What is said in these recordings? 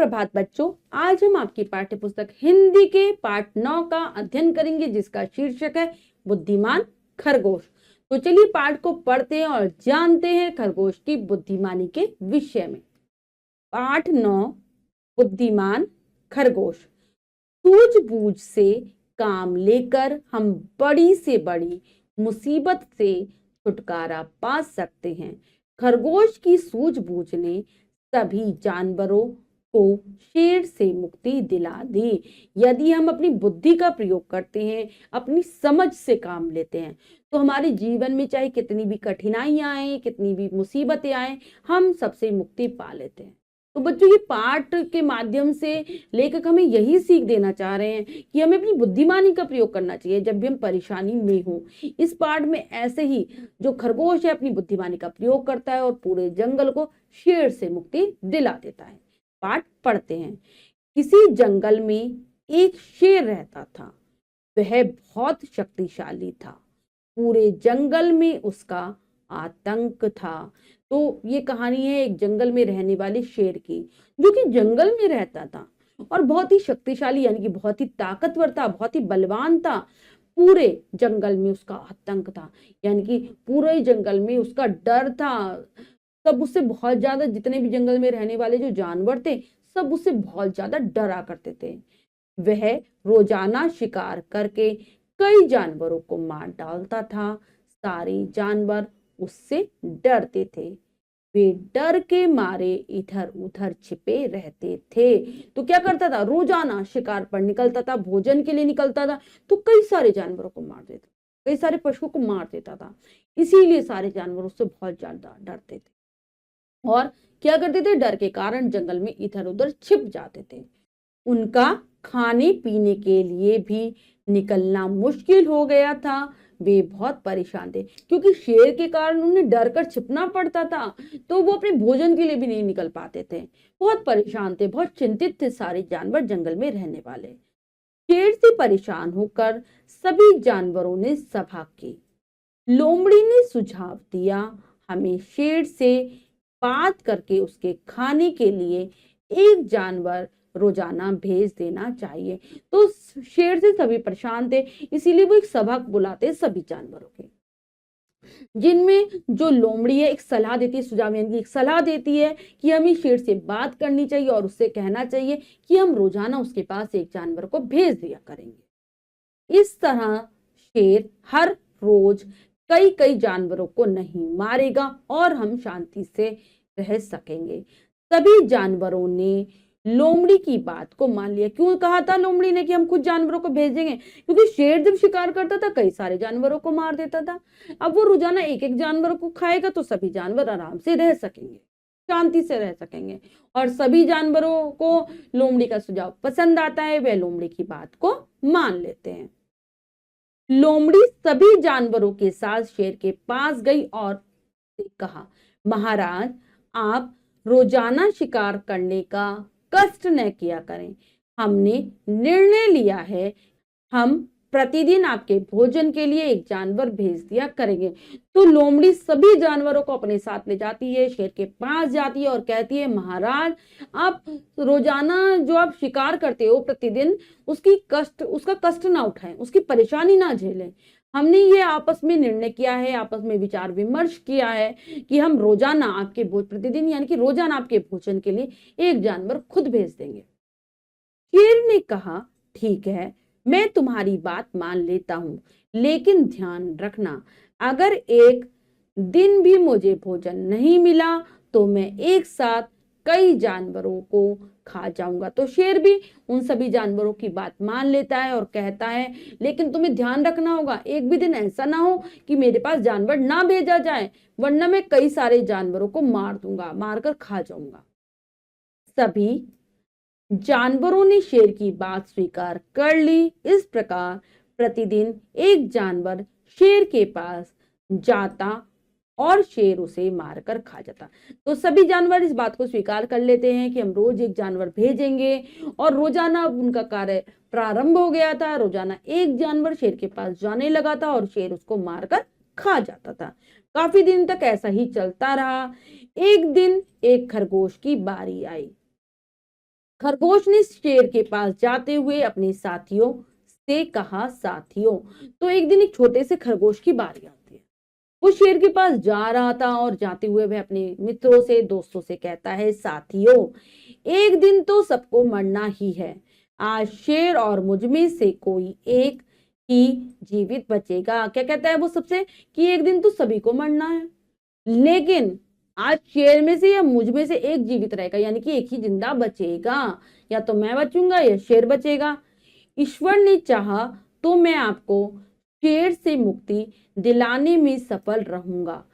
सुप्रभात बच्चों, आज हम आपकी पाठ्य पुस्तक हिंदी के पाठ 9 का अध्ययन करेंगे जिसका शीर्षक है बुद्धिमान खरगोश। तो चलिए पाठ को पढ़ते हैं और जानते हैं खरगोश की बुद्धिमानी के विषय में। पाठ 9 बुद्धिमान खरगोश। सूझबूझ से काम लेकर हम बड़ी से बड़ी मुसीबत से छुटकारा पा सकते हैं। खरगोश की सूझबूझ ने सभी जानवरों को शेर से मुक्ति दिला दी। यदि हम अपनी बुद्धि का प्रयोग करते हैं, अपनी समझ से काम लेते हैं, तो हमारे जीवन में चाहे कितनी भी कठिनाइयां आए, कितनी भी मुसीबतें आए, हम सबसे मुक्ति पा लेते हैं। तो बच्चों, ये पाठ के माध्यम से लेखक हमें यही सीख देना चाह रहे हैं कि हमें अपनी बुद्धिमानी का प्रयोग करना चाहिए जब भी हम परेशानी में हो। इस पाठ में ऐसे ही जो खरगोश है अपनी बुद्धिमानी का प्रयोग करता है और पूरे जंगल को शेर से मुक्ति दिला देता है। पाठ पढ़ते हैं। किसी जंगल में एक शेर रहता था। वह बहुत शक्तिशाली था। पूरे जंगल में उसका आतंक था। तो ये कहानी है एक जंगल में रहने वाले शेर की, जो कि जंगल में रहता था और बहुत ही शक्तिशाली यानी कि बहुत ही ताकतवर था, बहुत ही बलवान था। पूरे जंगल में उसका आतंक था, यानी कि पूरे जंगल में उसका डर था। सब उससे बहुत ज्यादा, जितने भी जंगल में रहने वाले जो जानवर थे, सब उससे बहुत ज्यादा डरा करते थे। वह रोजाना शिकार करके कई जानवरों को मार डालता था। सारे जानवर उससे डरते थे। वे डर के मारे इधर उधर छिपे रहते थे। तो क्या करता था, रोजाना शिकार पर निकलता था, भोजन के लिए निकलता था, तो कई सारे जानवरों को मार देता, कई सारे पशुओं को मार देता था। इसीलिए सारे जानवर उससे बहुत ज्यादा डरते थे और क्या करते थे, डर के कारण जंगल में इधर उधर छिप जाते थे। उनका खाने पीने के लिए भी निकलना मुश्किल हो गया था। वे बहुत परेशान थे क्योंकि शेर के कारण उन्हें डर कर छिपना पड़ता था, तो वो अपने भोजन के लिए भी नहीं निकल पाते थे। बहुत परेशान थे, बहुत चिंतित थे सारे जानवर जंगल में रहने वाले। शेर से परेशान होकर सभी जानवरों ने सभा की। लोमड़ी ने सुझाव दिया, हमें शेर से बात करके उसके खाने के लिए एक जानवर रोजाना भेज देना चाहिए। तो शेर से सभी परेशान थे, इसीलिए वो एक सभा बुलाते सभी जानवरों के, जिनमें जो लोमड़ी है एक सलाह देती है, सुझाव यानी कि एक सलाह देती है कि हमें शेर से बात करनी चाहिए और उससे कहना चाहिए कि हम रोजाना उसके पास एक जानवर को भेज दिया करेंगे। इस तरह शेर हर रोज कई कई जानवरों को नहीं मारेगा और हम शांति से रह सकेंगे। सभी जानवरों ने लोमड़ी की बात को मान लिया। क्यों कहा था लोमड़ी ने कि हम खुद जानवरों को भेजेंगे? क्योंकि शेर जब शिकार करता था कई सारे जानवरों को मार देता था। अब वो रोजाना एक एक जानवर को खाएगा तो सभी जानवर आराम से रह सकेंगे, शांति से रह सकेंगे। और सभी जानवरों को लोमड़ी का सुझाव पसंद आता है, वे लोमड़ी की बात को मान लेते हैं। लोमड़ी सभी जानवरों के साथ शेर के पास गई और कहा, महाराज, आप रोजाना शिकार करने का कष्ट न किया करें। हमने निर्णय लिया है, हम प्रतिदिन आपके भोजन के लिए एक जानवर भेज दिया करेंगे। तो लोमड़ी सभी जानवरों को अपने साथ ले जाती है, शेर के पास जाती है और कहती है, महाराज, आप रोजाना जो आप शिकार करते हो प्रतिदिन, उसका कष्ट ना उठाएं, उसकी परेशानी ना झेलें। हमने ये आपस में निर्णय किया है, आपस में विचार विमर्श किया है कि हम रोजाना आपके प्रतिदिन यानी कि रोजाना आपके भोजन के लिए एक जानवर खुद भेज देंगे। शेर ने कहा, ठीक है, मैं तुम्हारी बात मान लेता हूं, लेकिन ध्यान रखना, अगर एक दिन भी मुझे भोजन नहीं मिला तो मैं एक साथ कई जानवरों को खा जाऊंगा। तो शेर भी उन सभी जानवरों की बात मान लेता है और कहता है, लेकिन तुम्हें ध्यान रखना होगा, एक भी दिन ऐसा ना हो कि मेरे पास जानवर ना भेजा जाए, वरना मैं कई सारे जानवरों को मार दूंगा, मारकर खा जाऊंगा। सभी जानवरों ने शेर की बात स्वीकार कर ली। इस प्रकार प्रतिदिन एक जानवर शेर के पास जाता और शेर उसे मारकर खा जाता। तो सभी जानवर इस बात को स्वीकार कर लेते हैं कि हम रोज एक जानवर भेजेंगे और रोजाना उनका कार्य प्रारंभ हो गया था। रोजाना एक जानवर शेर के पास जाने लगा था और शेर उसको मारकर खा जाता था। काफी दिन तक ऐसा ही चलता रहा। एक दिन एक खरगोश की बारी आई। खरगोश ने शेर के पास जाते हुए अपने साथियों से कहा, साथियों। तो एक दिन एक छोटे से खरगोश की बारी आती है। वो शेर के पास जा रहा था और जाते हुए वह अपने मित्रों से, दोस्तों से कहता है, साथियों, एक दिन तो सबको मरना ही है। आज शेर और मुझ में से कोई एक ही जीवित बचेगा। क्या कहता है वो सबसे, कि एक दिन तो सभी को मरना है, लेकिन आज शेर में से या मुझ में से एक जीवित रहेगा, यानी कि एक ही जिंदा बचेगा। या तो मैं बचूंगा या शेर बचेगा। ईश्वर ने चाहा तो मैं आपको शेर से मुक्ति दिलाने में सफल रहूंगा।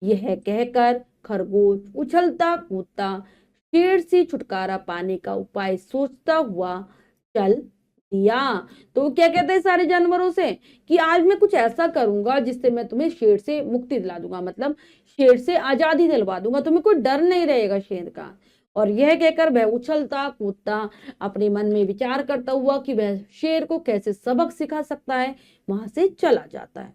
यह कहकर खरगोश उछलता कूदता शेर से छुटकारा पाने का उपाय सोचता हुआ चल दिया। तो क्या कहते हैं सारे जानवरों से, कि आज मैं कुछ ऐसा करूंगा जिससे मैं तुम्हें शेर से मुक्ति दिला दूंगा, मतलब शेर से आजादी दिलवा दूंगा, तुम्हें कोई डर नहीं रहेगा शेर का। और यह कहकर वह उछलता कूदता अपने मन में विचार करता हुआ कि वह शेर को कैसे सबक सिखा सकता है, वहां से चला जाता है।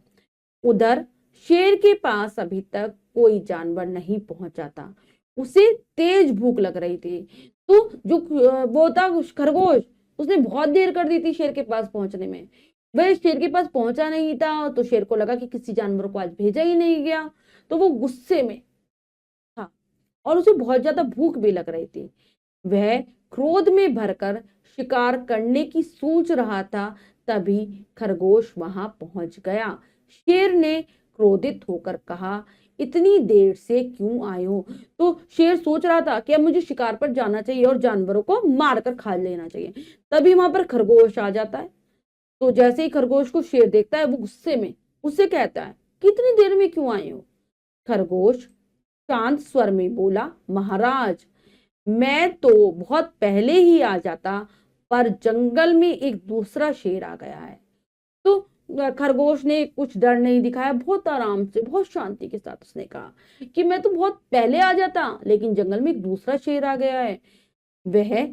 उधर शेर के पास अभी तक कोई जानवर नहीं पहुंचा था। उसे तेज भूख लग रही थी। तो जो वो था खरगोश, उसने बहुत देर कर दी थी शेर के पास पहुंचने में। वह शेर के पास पहुंचा नहीं था, तो शेर को लगा कि किसी जानवर को आज भेजा ही नहीं गया। तो वो गुस्से में था और उसे बहुत ज्यादा भूख भी लग रही थी। वह क्रोध में भरकर शिकार करने की सोच रहा था, तभी खरगोश वहां पहुंच गया। शेर ने क्रोधित होकर कहा, इतनी देर से क्यों आए हो? तो शेर सोच रहा था कि अब मुझे शिकार पर जाना चाहिए और जानवरों को मारकर खा लेना चाहिए। तभी वहां पर खरगोश आ जाता है। तो जैसे ही खरगोश को शेर देखता है, वो गुस्से में उससे कहता है, कितनी देर में क्यों आए हो? खरगोश शांत स्वर में बोला, महाराज, मैं तो बहुत पहले ही आ जाता, पर जंगल में एक दूसरा शेर आ गया है। तो खरगोश ने कुछ डर नहीं दिखाया, बहुत आराम से, बहुत शांति के साथ उसने कहा कि मैं तो बहुत पहले आ जाता, लेकिन जंगल में एक दूसरा शेर आ गया है। वह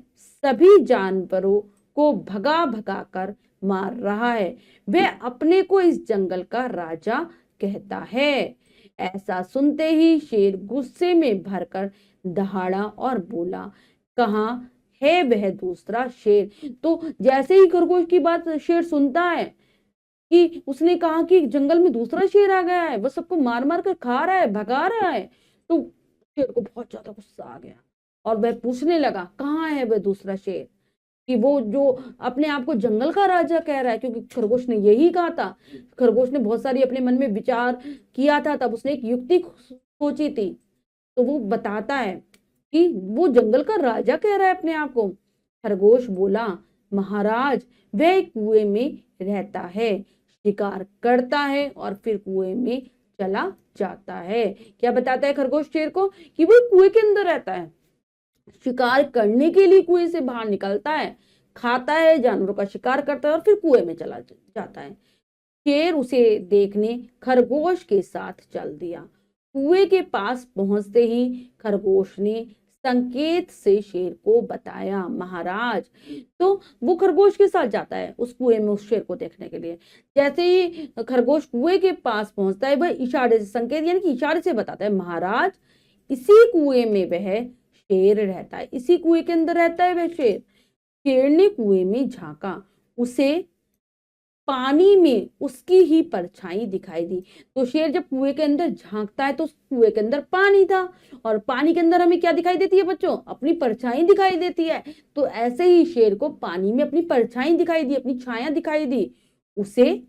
सभी जानवरों को भगा भगा कर मार रहा है। वह अपने को इस जंगल का राजा कहता है। ऐसा सुनते ही शेर गुस्से में भरकर दहाड़ा और बोला, कहाँ है वह दूसरा शेर? तो जैसे ही खरगोश की बात शेर सुनता है कि उसने कहा कि जंगल में दूसरा शेर आ गया है, वह सबको मार मार कर खा रहा है, भगा रहा है, तो शेर को बहुत ज्यादा गुस्सा आ गया और वह पूछने लगा, कहाँ है वह दूसरा शेर? कि वो जो अपने आप को जंगल का राजा कह रहा है, क्योंकि खरगोश ने यही कहा था। खरगोश ने बहुत सारी अपने मन में विचार किया था, तब उसने एक युक्ति सोची थी। तो वो बताता है कि वो जंगल का राजा कह रहा है अपने आप को। खरगोश बोला, महाराज, वह कुएं में रहता है, शिकार करता है और फिर कुएं में चला जाता है। क्या बताता है खरगोश शेर को? कि वो कुएं के अंदर रहता है, शिकार करने के लिए कुएं से बाहर निकलता है, खाता है, जानवरों का शिकार करता है और फिर कुएं में चला जाता है। शेर उसे देखने खरगोश के साथ चल दिया। कुएं के पास पहुंचते ही खरगोश ने संकेत से शेर को बताया, महाराज। तो वो खरगोश के साथ जाता है उस कुएं में उस शेर को देखने के लिए। जैसे ही खरगोश कुएं के पास पहुंचता है, वह इशारे से, संकेत यानी कि इशारे से बताता है, महाराज, इसी कुएं में वह शेर रहता है, इसी कुएं के अंदर रहता है वह शेर। शेर ने कुएं में झांका, उसे पानी में उसकी ही परछाई दिखाई दी। तो शेर जब कुएं के अंदर झांकता है तो उस कुएं के अंदर पानी था, और पानी के अंदर हमें क्या दिखाई देती है बच्चों? अपनी परछाई दिखाई देती है। तो ऐसे ही शेर को पानी में अपनी परछाई दिखाई दी, अपनी छाया दिखाई दी। उसे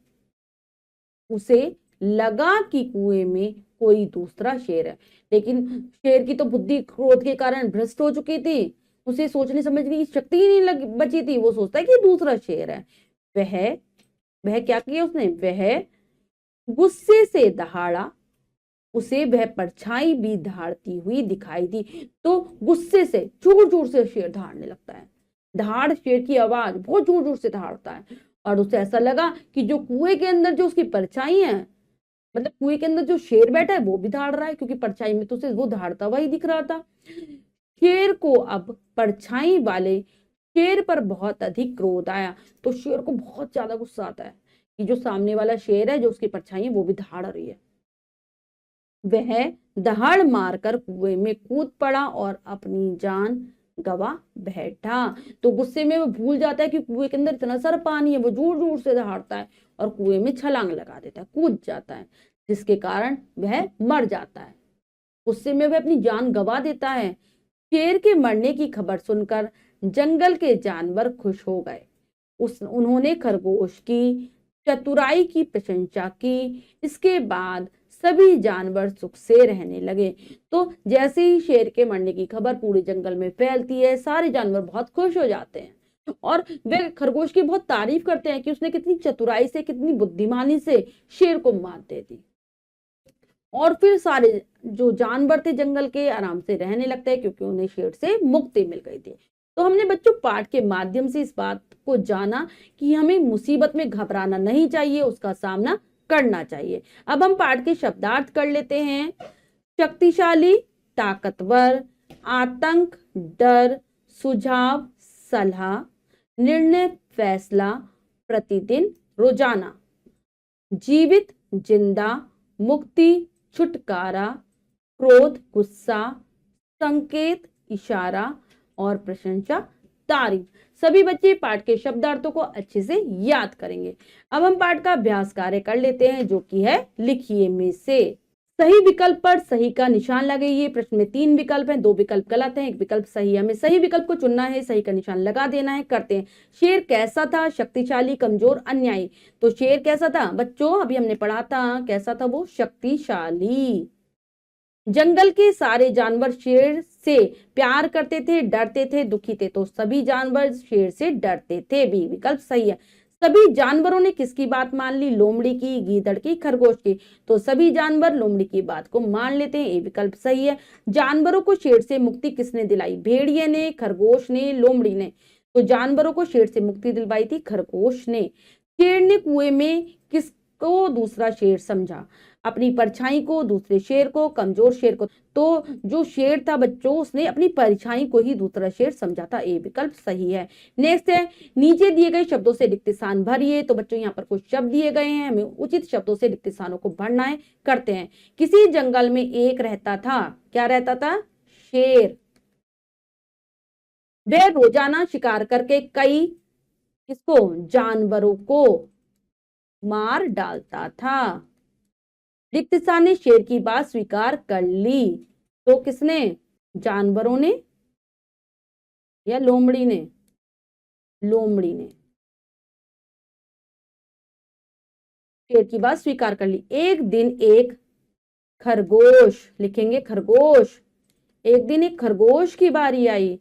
उसे लगा कि कुएं में कोई दूसरा शेर है, लेकिन शेर की तो बुद्धि क्रोध के कारण भ्रष्ट हो चुकी थी। उसे सोचने समझने की शक्ति ही नहीं बची थी। वो सोचता है कि दूसरा शेर है। वह वह क्या किया उसने? वह गुस्से से दहाड़ा, उसे वह परछाई भी दहाड़ती हुई दिखाई दी। तो गुस्से से जोर जोर से शेर दहाड़ने लगता है। दहाड़, शेर की आवाज बहुत जोर जोर से दहाड़ता है, और उसे ऐसा लगा कि जो कुएं के अंदर जो उसकी परछाई है, मतलब कुएं के अंदर जो शेर बैठा है वो भी दहाड़ रहा है, क्योंकि परछाई में तो उसे वो दहाड़ता हुआ ही दिख रहा था। शेर को अब परछाई वाले शेर पर बहुत अधिक क्रोध आया। तो शेर को बहुत ज्यादा गुस्सा आता है कि जो सामने वाला शेर है, जो उसकी परछाई है, वो भी दहाड़ रही है। वह दहाड़ मारकर कुएं में कूद पड़ा और अपनी जान गवा बैठा। तो गुस्से में वो भूल जाता है कि कुएं के अंदर इतना सारा पानी है, वो जोर जोर से दहाड़ता है और कुएं में छलांग लगा देता है, कूद जाता है, जिसके कारण वह मर जाता है। गुस्से में वह अपनी जान गवा देता है। शेर के मरने की खबर सुनकर जंगल के जानवर खुश हो गए। उन्होंने खरगोश की चतुराई की प्रशंसा की। इसके बाद सभी जानवर सुख से रहने लगे। तो जैसे ही शेर के मरने की खबर पूरे जंगल में फैलती है, सारे जानवर बहुत खुश हो जाते हैं और वे खरगोश की बहुत तारीफ करते हैं कि उसने कितनी चतुराई से, कितनी बुद्धिमानी से शेर को मात दे दी। और फिर सारे जो जानवर थे जंगल के आराम से रहने लगते हैं, क्योंकि उन्हें शेर से मुक्ति मिल गई थी। तो हमने बच्चों पाठ के माध्यम से इस बात को जाना कि हमें मुसीबत में घबराना नहीं चाहिए, उसका सामना करना चाहिए। अब हम पाठ के शब्दार्थ कर लेते हैं। शक्तिशाली, ताकतवर, आतंक, डर, सुझाव, सलाह, निर्णय, फैसला, प्रतिदिन, रोजाना, जीवित, जिंदा, मुक्ति, छुटकारा, क्रोध, गुस्सा, संकेत, इशारा और प्रशंसा, तारीफ। सभी बच्चे पाठ के शब्दार्थों को अच्छे से याद करेंगे। अब हम पाठ का अभ्यास कार्य कर लेते हैं, जो कि है लिखिए में से। सही विकल्प पर सही का निशान लगाइए। प्रश्न में 3 विकल्प हैं, 2 विकल्प गलत हैं, 1 विकल्प सही है। हमें सही विकल्प को चुनना है, सही का निशान लगा देना है। करते हैं। शेर कैसा था? शक्तिशाली, कमजोर, अन्यायी। तो शेर कैसा था बच्चों? अभी हमने पढ़ा था, कैसा था वो? शक्तिशाली। जंगल के सारे जानवर शेर से प्यार करते थे, डरते थे, दुखी थे। तो सभी जानवर शेर से डरते थे, भी विकल्प सही है। सभी जानवरों ने किसकी बात मान ली? लोमड़ी की, गीदड़ की, खरगोश की। तो सभी जानवर लोमड़ी की बात को मान लेते हैं, ये विकल्प सही है। जानवरों को शेर से मुक्ति किसने दिलाई? भेड़िए ने, खरगोश ने, लोमड़ी ने। तो जानवरों को शेर से मुक्ति दिलवाई थी खरगोश ने। शेर ने कुएं में किसको दूसरा शेर समझा? अपनी परछाई को, दूसरे शेर को, कमजोर शेर को। तो जो शेर था बच्चों, उसने अपनी परछाई को ही दूसरा शेर समझा था, ए विकल्प सही है। नेक्स्ट है, नीचे दिए गए शब्दों से रिक्त स्थान भरिए। तो बच्चों यहाँ पर कुछ शब्द दिए गए हैं, हमें उचित शब्दों से रिक्त स्थानों को भरना है। करते हैं। किसी जंगल में एक रहता था। क्या रहता था? शेर। वह रोजाना शिकार करके कई किसको? जानवरों को मार डालता था। रिक्त स्थान ने शेर की बात स्वीकार कर ली। तो किसने? जानवरों ने या लोमड़ी ने? लोमड़ी ने शेर की बात स्वीकार कर ली। एक दिन एक खरगोश, लिखेंगे खरगोश। एक दिन एक खरगोश की बारी आई।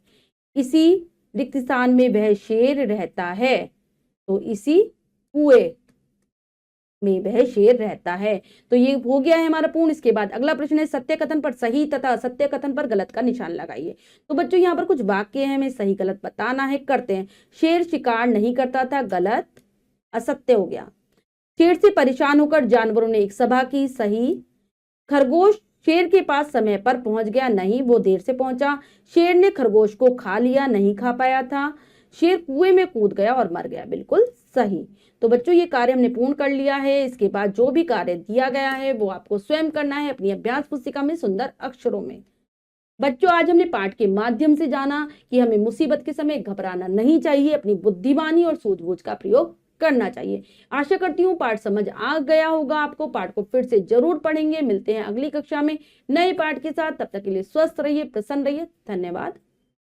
इसी रिक्त स्थान में वह शेर रहता है। तो इसी कुएं में वह शेर रहता है। तो ये हो गया है हमारा पूर्ण। इसके बाद अगला प्रश्न है, सत्य कथन पर सही तथा असत्य कथन पर गलत का निशान लगाइए। तो बच्चों यहाँ पर कुछ वाक्य है, हमें सही गलत बताना है। करते हैं। शेर शिकार नहीं करता था, गलत, असत्य हो गया। शेर से परेशान होकर जानवरों ने एक सभा की, सही। खरगोश शेर के पास समय पर पहुंच गया, नहीं, वो देर से पहुंचा। शेर ने खरगोश को खा लिया, नहीं खा पाया था। शेर कुएं में कूद गया और मर गया, बिल्कुल सही। तो बच्चों ये कार्य हमने पूर्ण कर लिया है। इसके बाद जो भी कार्य दिया गया है वो आपको स्वयं करना है अपनी अभ्यास पुस्तिका में सुंदर अक्षरों में। बच्चों आज हमने पाठ के माध्यम से जाना कि हमें मुसीबत के समय घबराना नहीं चाहिए, अपनी बुद्धिमानी और सूझबूझ का प्रयोग करना चाहिए। आशा करती हूँ पाठ समझ आ गया होगा आपको। पाठ को फिर से जरूर पढ़ेंगे। मिलते हैं अगली कक्षा में नए पाठ के साथ। तब तक के लिए स्वस्थ रहिए, प्रसन्न रहिए। धन्यवाद।